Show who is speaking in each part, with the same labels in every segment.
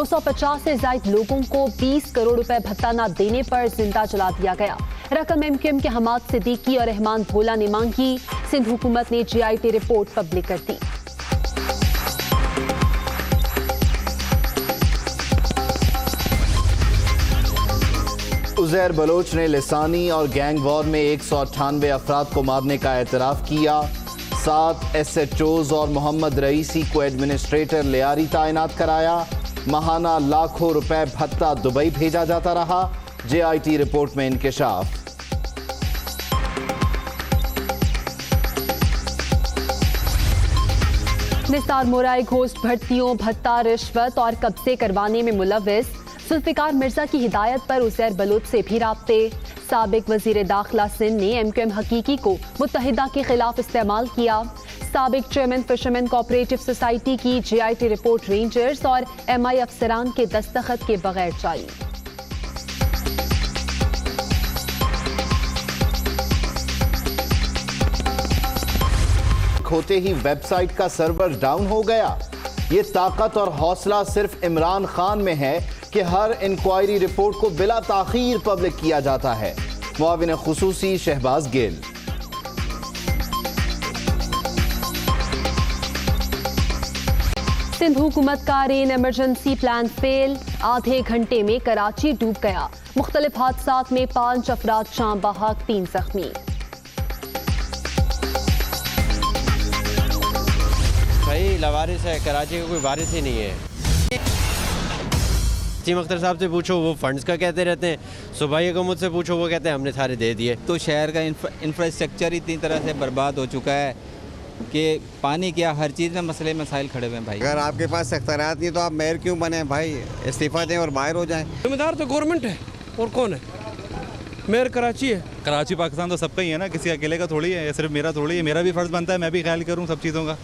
Speaker 1: 250 से ज्यादा लोगों को 20 करोड़ रुपए भत्ता न देने पर जिंदा जला दिया गया। रकम एमक्यूएम के हमाद सिद्दीकी और रहमान भोला ने मांगी। सिंध हुकूमत ने जीआईटी रिपोर्ट पब्लिक कर दी।
Speaker 2: उज़ैर बलोच ने लिसानी और गैंग वॉर में 198 अफराद को मारने का एतराफ़ किया। 7 SHOs और मोहम्मद रईसी को एडमिनिस्ट्रेटर लियारी तैनात कराया। माहाना लाखों रुपए भत्ता दुबई भेजा जाता रहा। JIT रिपोर्ट में इंकिशाफ।
Speaker 1: निसार मोराई घोस्ट भर्तियों, भत्ता, रिश्वत और कब्जे करवाने में मुलव्विस। जुल्फिकार मिर्जा की हिदायत पर उज़ैर बलोच से भी राब्ते। साबिक वजीर दाखिला सिंध ने एमक्यूएम हकीकी को मुत्तहिदा के खिलाफ इस्तेमाल किया। साबिक चेयरमैन फिशरमैन कोऑपरेटिव सोसाइटी की JIT रिपोर्ट रेंजर्स और MI अफसरान के दस्तखत के बगैर जारी।
Speaker 2: होते ही वेबसाइट का सर्वर डाउन हो गया। ये ताकत और हौसला सिर्फ इमरान खान में है कि हर इंक्वायरी रिपोर्ट को बिला ताखीर पब्लिक किया जाता है। मुआविन खुसूसी शहबाज गिल।
Speaker 1: सिंध हुकूमत का रेन इमरजेंसी प्लान फेल। आधे घंटे में कराची डूब गया। मुख्तलिफ हादसात में 5 अफराद शाम बहाक, 3 जख्मी।
Speaker 3: भाई लवारिस है, कराची का कोई वारिस ही नहीं है। वसीम अख्तर साहब से पूछो, वो फंड्स का कहते रहते हैं। सुबह को मुझसे पूछो, वो कहते हैं हमने सारे दे दिए।
Speaker 4: तो शहर का इंफ्रास्ट्रक्चर इतनी तरह से बर्बाद हो चुका है कि पानी क्या हर चीज़ में मसले मसाइल खड़े हुए हैं भाई।
Speaker 5: अगर आपके पास इख्तियारात नहीं तो आप मेयर क्यों बने भाई? इस्तीफा दें और बाहर हो जाएं।
Speaker 6: जिम्मेदार तो गवर्नमेंट है, और कौन है? मेयर कराची है।
Speaker 7: कराची पाकिस्तान तो सबका ही है ना, किसी अकेले का थोड़ी है, सिर्फ मेरा थोड़ी है। मेरा भी फर्ज बनता है मैं भी ख्याल करूँ सब चीज़ों का।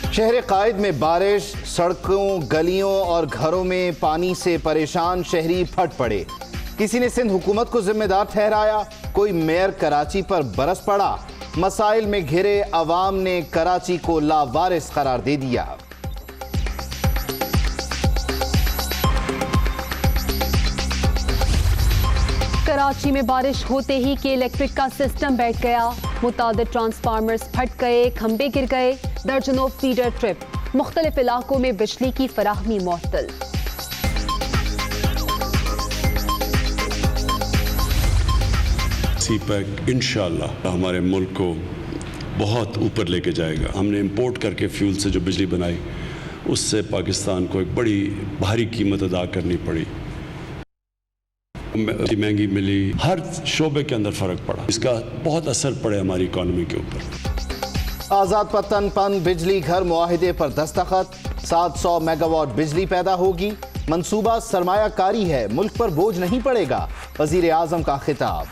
Speaker 2: शहर कायद में बारिश, सड़कों, गलियों और घरों में पानी से परेशान शहरी फट पड़े। किसी ने सिंध हुकूमत को जिम्मेदार ठहराया, कोई मेयर कराची पर बरस पड़ा। मसाइल में घिरे अवाम ने कराची को लावारिस करार दे दिया।
Speaker 1: कराची में बारिश होते ही के इलेक्ट्रिक का सिस्टम बैठ गया। मुतादिद ट्रांसफार्मर्स फट गए, खंबे गिर गए। दर्जनों फीडर ट्रिप। मुख्तलिफ इलाकों में बिजली की फराहमी मुअत्तल।
Speaker 8: सीपैक इंशाअल्लाह हमारे मुल्क को बहुत ऊपर लेके जाएगा। हमने इंपोर्ट करके फ्यूल से जो बिजली बनाई, उससे पाकिस्तान को एक बड़ी भारी कीमत अदा करनी पड़ी। महंगी मिली, हर शोबे के अंदर फ़र्क पड़ा। इसका बहुत असर पड़े हमारी इकॉनमी के ऊपर।
Speaker 2: आज़ाद पतन पन बिजली घर मुआहिदे पर दस्तखत। 700 मेगावाट बिजली पैदा होगी। मंसूबा सरमायाकारी है, मुल्क पर बोझ नहीं पड़ेगा। वजीर आजम का खिताब।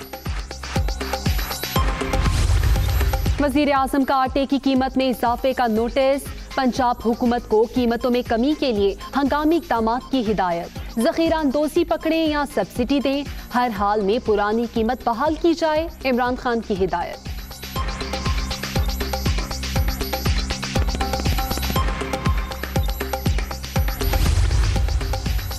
Speaker 1: वजीर आजम का आटे की कीमत में इजाफे का नोटिस। पंजाब हुकूमत को कीमतों में कमी के लिए हंगामी इक़दामात की हिदायत। ज़ख़ीरा अंदोज़ी पकड़ें या सब्सिडी दें, हर हाल में पुरानी कीमत बहाल की जाए। इमरान खान की हिदायत।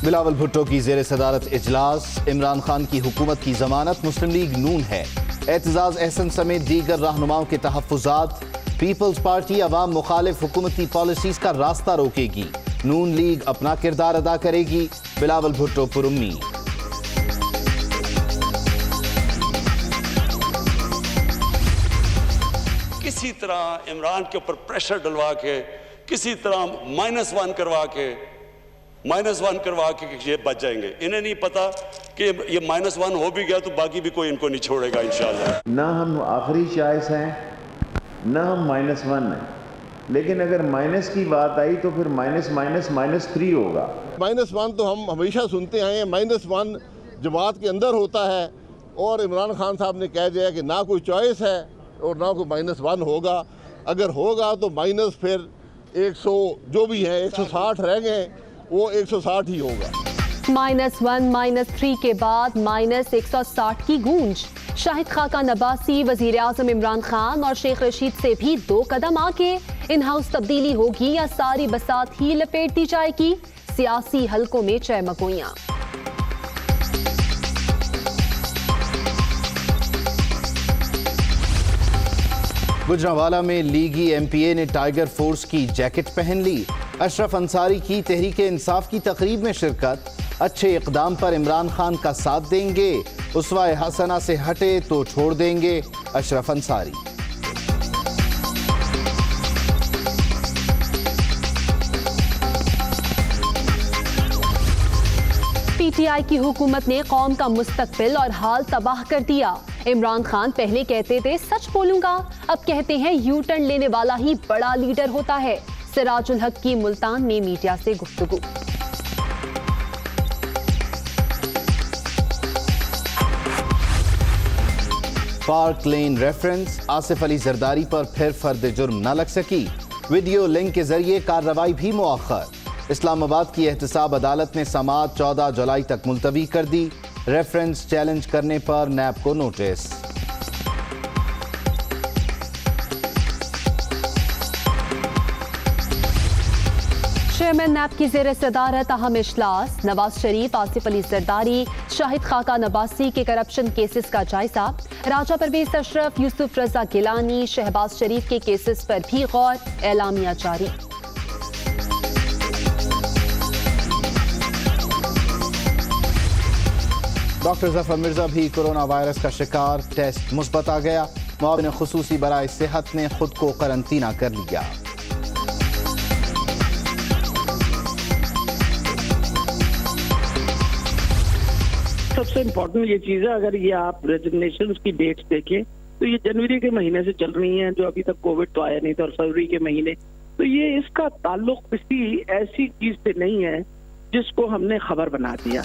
Speaker 2: बिलावल भुट्टो की ज़ेर सदारत इजलास। इमरान खान की हुकूमत की जमानत मुस्लिम लीग नून है। एतजाज़ अहसन समेत दीगर रहनुमाओं के तहफ़्फ़ुज़ात। पीपल्स पार्टी अवाम मुखालिफ हुकूमती पॉलिसीज़ का रास्ता रोकेगी। नून लीग अपना किरदार अदा करेगी। बिलावल भुट्टो पुरुम्मीद।
Speaker 9: किसी तरह इमरान के ऊपर प्रेशर डलवा के, किसी तरह -1 करवा के ये बच जाएंगे। इन्हें नहीं पता कि ये -1 हो भी गया तो बाकी भी कोई इनको नहीं छोड़ेगा इंशाल्लाह।
Speaker 10: ना हम आखिरी चॉइस हैं, ना हम -1 हैं, लेकिन अगर माइनस की बात आई तो फिर -3 होगा।
Speaker 11: -1 तो हम हमेशा सुनते आए हैं। -1 जमात के अंदर होता है और इमरान खान साहब ने कह दिया कि ना कोई चॉइस है और ना कोई -1 होगा। अगर होगा तो माइनस फिर 100 जो भी है 160 रह गए, वो 160 ही होगा।
Speaker 1: -1 -3 के बाद -160 की गूंज। शाहिद खाकान अब्बासी वजीर आजम इमरान खान और शेख रशीद से भी 2 कदम आगे। इन हाउस तब्दीली होगी या सारी बसात ही लपेट दी जाएगी? सियासी हलकों में चहमकोइयां।
Speaker 2: गुजरांवाला में लीगी एमपीए ने टाइगर फोर्स की जैकेट पहन ली। अशरफ अंसारी की तहरीक इंसाफ की तकरीब में शिरकत। अच्छे इकदाम पर इमरान खान का साथ देंगे, उसवा हसना से हटे तो छोड़ देंगे। अशरफ अंसारी।
Speaker 1: पीटीआई की हुकूमत ने कौम का मुस्तकबिल और हाल तबाह कर दिया। इमरान खान पहले कहते थे सच बोलूंगा, अब कहते हैं यू टर्न लेने वाला ही बड़ा लीडर होता है। सिराजुल हक की मुल्तान में मीडिया से गुफ्तगू।
Speaker 2: पार्क लेन रेफरेंस, आसिफ अली जरदारी पर फिर फर्द जुर्म न लग सकी। वीडियो लिंक के जरिए कार्रवाई भी मुअख्खर। इस्लामाबाद की एहतसाब अदालत ने समाअत 14 जुलाई तक मुलतवी कर दी। रेफरेंस चैलेंज करने पर नैब को नोटिस।
Speaker 1: चेयरमैन नैब की ज़ेर सदारत अहम इजलास। नवाज शरीफ, आसिफ अली जरदारी, शाहिद खाका नबासी के करप्शन केसेस का जायजा। राजा परवेज अशरफ, यूसुफ रजा गिलानी, शहबाज शरीफ के केसेस पर भी गौर। एलामिया जारी।
Speaker 2: डॉक्टर जफर मिर्जा भी कोरोना वायरस का शिकार, टेस्ट मुस्बत आ गया। मुआविन खुसूसी बराए सेहत ने खुद को करंतना कर लिया।
Speaker 12: सबसे इम्पोर्टेंट ये चीज है, अगर ये आप रेजिग्नेशन की डेट्स देखें तो ये जनवरी के महीने से चल रही हैं, जो अभी तक कोविड तो आया नहीं था, और फरवरी के महीने। तो ये इसका ताल्लुक किसी ऐसी चीज से नहीं है जिसको हमने खबर बना दिया।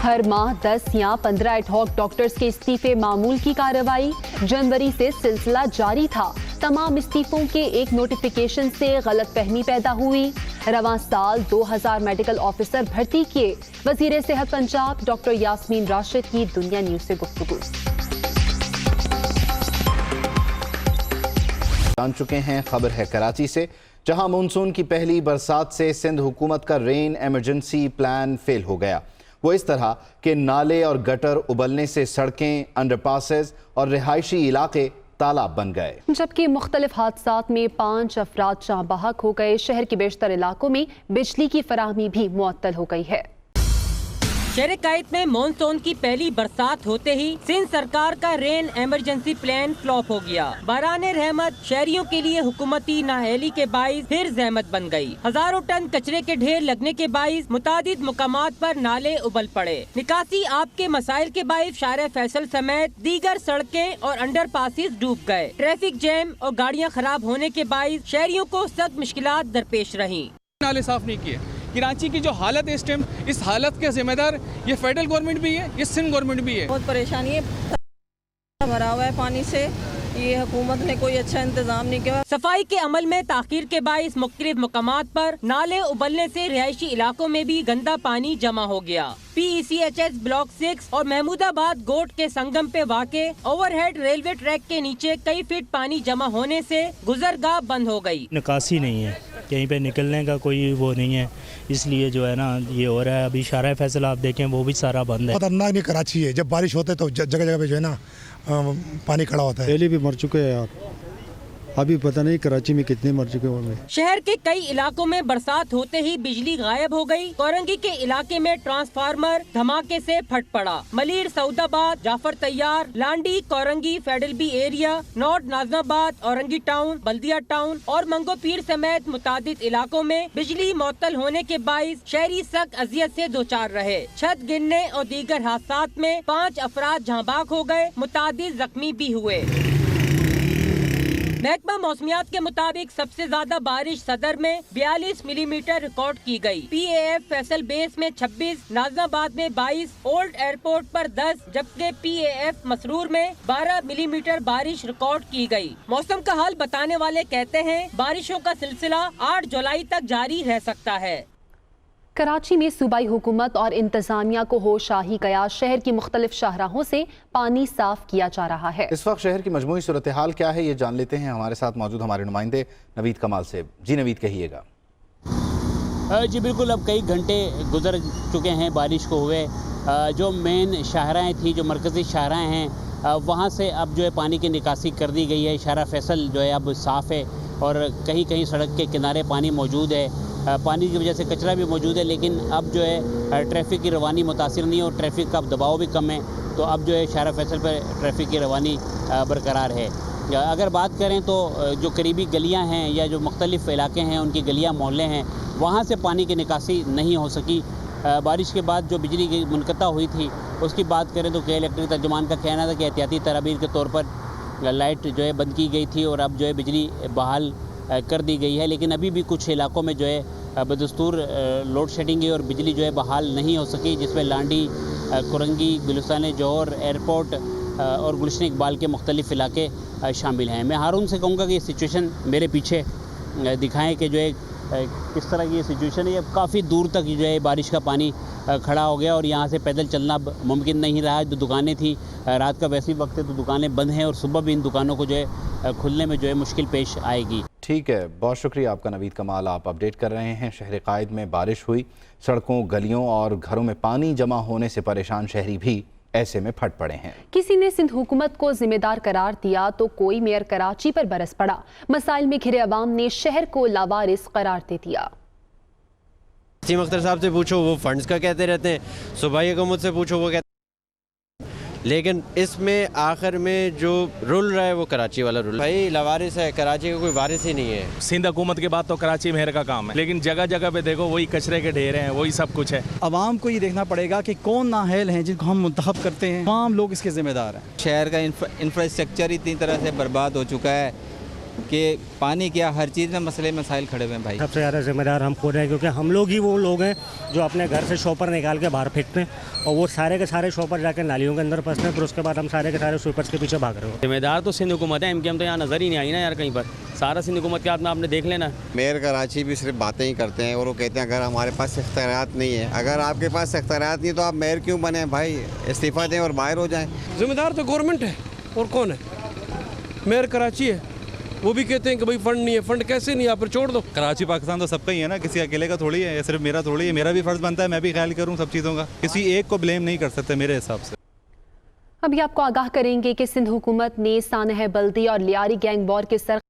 Speaker 1: हर माह 10 या 15 एडहॉक डॉक्टर्स के इस्तीफे मामूल की कार्रवाई। जनवरी से सिलसिला जारी था। तमाम इस्तीफों के एक नोटिफिकेशन से गलतफहमी पैदा हुई। रवां साल 2000 मेडिकल ऑफिसर भर्ती किए। वजीर सेहत पंजाब डॉक्टर यास्मीन राशिद की दुनिया न्यूज से गुफ्तगू।
Speaker 2: जान चुके हैं, खबर है कराची से, जहां मानसून की पहली बरसात से सिंध हुकूमत का रेन इमरजेंसी प्लान फेल हो गया। वो इस तरह के नाले और गटर उबलने से सड़कें, अंडरपासेस और रिहायशी इलाके तालाब बन गए।
Speaker 1: जबकि मुख्तलिफ हादसात में 5 अफराद जाँ बहक हो गए। शहर के बेशतर इलाकों में बिजली की फराहमी भी मुअत्तल हो गई है।
Speaker 13: शहर कायद में मानसून की पहली बरसात होते ही सिंध सरकार का रेन इमरजेंसी प्लान फ्लॉप हो गया। बाराने रहमत शहरियों के लिए हुकूमती नाअहली के बाइस फिर जहमत बन गई। हजारों टन कचरे के ढेर लगने के बाइस मुतादिद मुकामात पर नाले उबल पड़े। निकासी आपके मसाइल के बाइस शारे फैसल समेत दीगर सड़कें और अंडर पासिस डूब गए। ट्रैफिक जैम और गाड़ियाँ खराब होने के बाइस शहरियों को सख्त मुश्किलात दरपेश रही।
Speaker 14: नाले साफ नहीं किए। कराची की जो हालत है इस टाइम, इस हालत के जिम्मेदार ये फेडरल गवर्नमेंट भी है, ये सिंध गवर्नमेंट भी है।
Speaker 15: बहुत परेशानी है, भरा हुआ है पानी से, ये हुकूमत ने कोई अच्छा इंतजाम नहीं किया।
Speaker 13: सफाई के अमल में ताखीर के बाइस मुख्तलिफ मुकामात पर नाले उबलने से रिहायशी इलाकों में भी गंदा पानी जमा हो गया। PECHS ब्लॉक 6 और महमूदाबाद गोट के संगम पे वाक़े ओवरहेड रेलवे ट्रैक के नीचे कई फीट पानी जमा होने से गुजरगाह बंद हो गई।
Speaker 16: निकासी नहीं है, कहीं पे निकलने का कोई वो नहीं है, इसलिए जो है ना ये हो रहा है। अभी शारा फैसल आप देखें वो भी सारा बंद है।
Speaker 17: खतरनाक नहीं कराची है, जब बारिश होता है तो जगह जगह पे जो है ना पानी खड़ा होता है।
Speaker 18: पहले भी मर चुके हैं यार, अभी पता नहीं कराची में कितने मर चुके होंगे।
Speaker 13: शहर के कई इलाकों में बरसात होते ही बिजली गायब हो गई। कोरंगी के इलाके में ट्रांसफार्मर धमाके से फट पड़ा। Malir, Saudabad, Jafar Tayyar, Landhi, Korangi, federal B area, north Nazimabad, Orangi town, Baldia town और मंगो पीर समेत मुतादिद इलाकों में बिजली मुअत्तल होने के बाइस शहरी सख्त अजियत से दो चार रहे। छत गिरने और दीगर हादसात में 5 अफराद झांबाक हो गए, मुतादिद जख्मी भी हुए। महकमा मौसमियात के मुताबिक सबसे ज्यादा बारिश सदर में 42 मिलीमीटर रिकॉर्ड की गई। PAF फैसल बेस में 26, नाजनाबाद में 22, ओल्ड एयरपोर्ट पर 10 जबकि PAF मसरूर में 12 मिलीमीटर बारिश रिकॉर्ड की गई। मौसम का हाल बताने वाले कहते हैं बारिशों का सिलसिला 8 जुलाई तक जारी रह सकता है।
Speaker 1: कराची में सूबाई हुकूमत और इंतजामिया को होश आ ही गया। शहर की मुख्तलिफ शाहराहों से पानी साफ किया जा रहा है।
Speaker 2: इस वक्त शहर की मजमूई सूरत हाल क्या है, ये जान लेते हैं हमारे साथ मौजूद हमारे नुमाइंदे नवीद कमाल से। जी नवीद, कहिएगा।
Speaker 19: जी बिल्कुल, अब कई घंटे गुजर चुके हैं बारिश को हुए। जो मेन शाहराएँ थी, जो मरकज़ी शाहराएँ हैं, वहाँ से अब जो है पानी की निकासी कर दी गई है। शाहरा फैसल जो है अब साफ़ है और कहीं कहीं सड़क के किनारे पानी मौजूद है। पानी की वजह से कचरा भी मौजूद है, लेकिन अब जो है ट्रैफिक की रवानी मुतासिर नहीं है और ट्रैफिक का दबाव भी कम है। तो अब जो है शाहरा फैसल पर ट्रैफिक की रवानी बरकरार है। अगर बात करें तो जो करीबी गलियां हैं या जो मुख्तलिफ़ इलाके हैं, उनकी गलियां मोहल्ले हैं, वहाँ से पानी की निकासी नहीं हो सकी। बारिश के बाद जो बिजली की मुनक़ता हुई थी उसकी बात करें तो इलेक्ट्रिक तर्जुमान का कहना था कि एहतियाती तदाबीर के तौर पर लाइट जो है बंद की गई थी और अब जो है बिजली बहाल कर दी गई है। लेकिन अभी भी कुछ इलाकों में जो है बदस्तूर लोड शेडिंग है और बिजली जो है बहाल नहीं हो सकी, जिसमें लांडी, कुरंगी, गुलिस्तान जौहर, एयरपोर्ट और गुलशन इकबाल के मुख्तलिफ़ इलाके शामिल हैं। मैं हारून से कहूँगा कि ये सिचुएशन मेरे पीछे दिखाएं कि जो है किस तरह की ये सिचुएशन है। अब काफ़ी दूर तक जो है बारिश का पानी खड़ा हो गया और यहाँ से पैदल चलना मुमकिन नहीं रहा। जो दुकानें थी, रात का वैसी वक्त है तो दुकानें बंद हैं और सुबह भी इन दुकानों को जो है खुलने में जो है मुश्किल पेश आएगी।
Speaker 2: ठीक है, बहुत शुक्रिया आपका नवीद कमाल। आप अपडेट कर रहे हैं। शहर कायद में बारिश हुई, सड़कों, गलियों और घरों में पानी जमा होने से परेशान शहरी भी ऐसे में फट पड़े हैं।
Speaker 1: किसी ने सिंध हुकूमत को जिम्मेदार करार दिया तो कोई मेयर कराची पर बरस पड़ा। मसाइल में घिरे अवाम ने शहर को लावारिस करार दे दिया।
Speaker 3: वसीम अख्तर साहब से पूछो, वो फंड्स का कहते रहते हैं। सूबाई हुकूमत से पूछो, वो कहते, लेकिन इसमें आखिर में जो रूल रहा है वो कराची वाला रूल। भाई लवारिस है, कराची का कोई वारिस ही नहीं है।
Speaker 20: सिंध हुकूमत के बाद तो कराची मेयर का काम है, लेकिन जगह जगह पे देखो वही कचरे के ढेर हैं, वही सब कुछ है।
Speaker 21: अवाम को ये देखना पड़ेगा कि कौन नाअहल हैं जिनको हम मुंतखब करते हैं, तमाम लोग इसके जिम्मेदार हैं।
Speaker 4: शहर का इंफ्रास्ट्रक्चर इतनी तरह से बर्बाद हो चुका है कि पानी क्या हर चीज़ में मसले मसाइल खड़े हुए हैं भाई।
Speaker 22: सबसे ज़्यादा जिम्मेदार हम खुद हैं, क्योंकि हम लोग ही वो लोग हैं जो अपने घर से शॉपर निकाल के बाहर फेंकते हैं और वो सारे के सारे शॉपर जाकर नालियों के अंदर फंसते हैं। फिर उसके बाद हम सारे के सारे स्वीपर्स के पीछे भाग रहे हो।
Speaker 20: जिम्मेदार तो सिंध हुकूमत है, एमकेएम तो यहाँ नजर ही नहीं आई ना यार कहीं पर। सारा सिंध हुकूमत के हाथ में आपने देख लेना।
Speaker 5: मेयर कराची भी सिर्फ बातें ही करते हैं और वो कहते हैं अगर हमारे पास इख्तियारात नहीं है, अगर आपके पास इख्तियारात नहीं तो आप मेयर क्यों बने भाई, इस्तीफ़ा दें और बाहर हो जाएं।
Speaker 6: जिम्मेदार तो गवर्नमेंट है और कौन है? मेयर कराची है, वो भी कहते हैं कि भाई फंड नहीं है। फंड कैसे नहीं है, आप छोड़ दो।
Speaker 7: कराची पाकिस्तान तो सबका ही है ना, किसी अकेले का थोड़ी है, सिर्फ मेरा थोड़ी है। मेरा भी फ़र्ज़ बनता है मैं भी ख्याल करूँ सब चीज़ों का। किसी एक को ब्लेम नहीं कर सकते मेरे हिसाब से।
Speaker 1: अभी आपको आगाह करेंगे कि सिंध हुकूमत ने सानह बल्दी और लियारी गैंग वॉर के सर